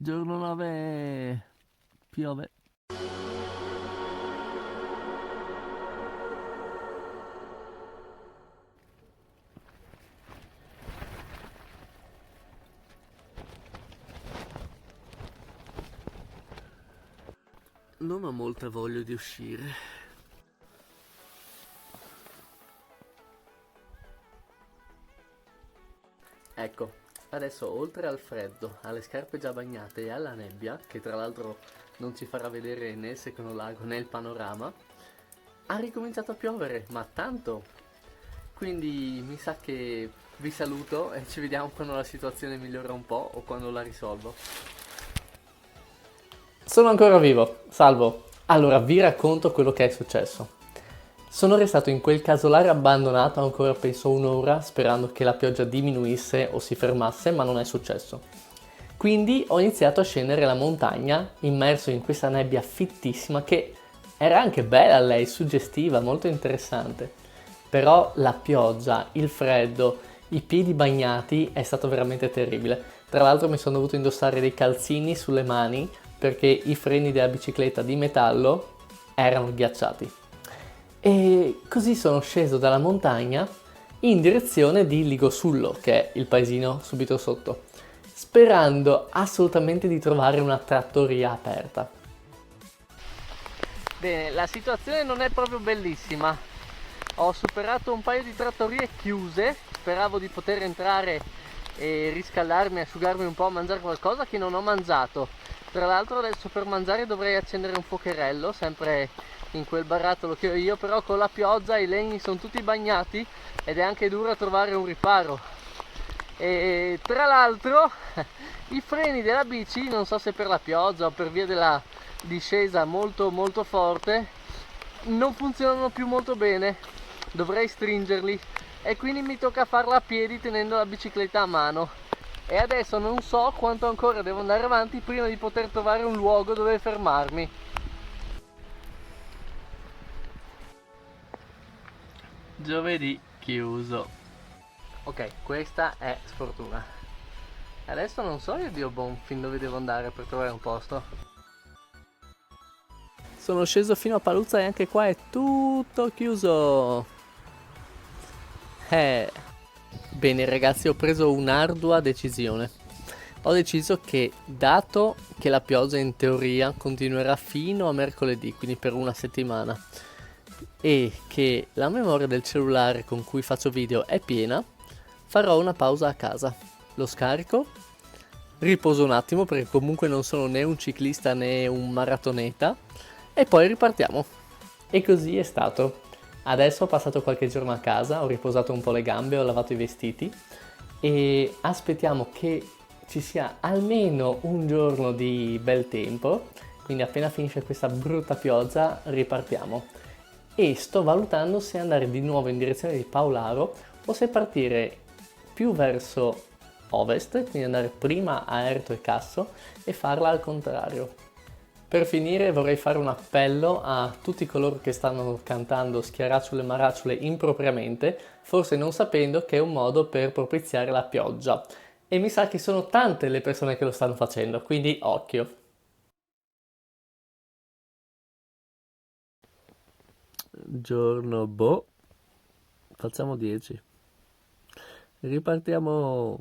Giorno 9, piove. Non ho molta voglia di uscire. Ecco, adesso oltre al freddo, alle scarpe già bagnate e alla nebbia, che tra l'altro non ci farà vedere né il secondo lago né il panorama, ha ricominciato a piovere, ma tanto. Quindi mi sa che vi saluto e ci vediamo quando la situazione migliora un po' o quando la risolvo. Sono ancora vivo, salvo. Allora, vi racconto quello che è successo. Sono restato in quel casolare abbandonato ancora penso un'ora sperando che la pioggia diminuisse o si fermasse, ma non è successo. Quindi ho iniziato a scendere la montagna immerso in questa nebbia fittissima che era anche bella lei, suggestiva, molto interessante. Però la pioggia, il freddo, i piedi bagnati è stato veramente terribile. Tra l'altro mi sono dovuto indossare dei calzini sulle mani perché i freni della bicicletta di metallo erano ghiacciati. E così sono sceso dalla montagna in direzione di Ligosullo, che è il paesino subito sotto, sperando assolutamente di trovare una trattoria aperta. Bene, la situazione non è proprio bellissima. Ho superato un paio di trattorie chiuse, speravo di poter entrare e riscaldarmi, asciugarmi un po', mangiare qualcosa che non ho mangiato. Tra l'altro adesso per mangiare dovrei accendere un fuocherello, sempre in quel barattolo che ho io, però con la pioggia i legni sono tutti bagnati ed è anche duro trovare un riparo. E tra l'altro i freni della bici, non so se per la pioggia o per via della discesa molto molto forte, non funzionano più molto bene, dovrei stringerli e quindi mi tocca farla a piedi tenendo la bicicletta a mano. E adesso non so quanto ancora devo andare avanti prima di poter trovare un luogo dove fermarmi. Giovedì chiuso. Ok, questa è sfortuna. Adesso non so io Dio bon fin dove devo andare per trovare un posto. Sono sceso fino a Paluzza e anche qua è tutto chiuso. Eh. Bene ragazzi, ho preso un'ardua decisione. Ho deciso che, dato che la pioggia in teoria continuerà fino a mercoledì, quindi per una settimana, e che la memoria del cellulare con cui faccio video è piena, farò una pausa a casa. Lo scarico, riposo un attimo perché comunque non sono né un ciclista né un maratoneta, e poi ripartiamo. E così è stato. Adesso ho passato qualche giorno a casa, ho riposato un po' le gambe, ho lavato i vestiti e aspettiamo che ci sia almeno un giorno di bel tempo, quindi appena finisce questa brutta pioggia ripartiamo. E sto valutando se andare di nuovo in direzione di Paolaro o se partire più verso ovest, quindi andare prima a Erto e Casso e farla al contrario. Per finire vorrei fare un appello a tutti coloro che stanno cantando Schiaracciule e Maracciule impropriamente, forse non sapendo che è un modo per propiziare la pioggia. E mi sa che sono tante le persone che lo stanno facendo, quindi occhio. Giorno boh, facciamo 10. Ripartiamo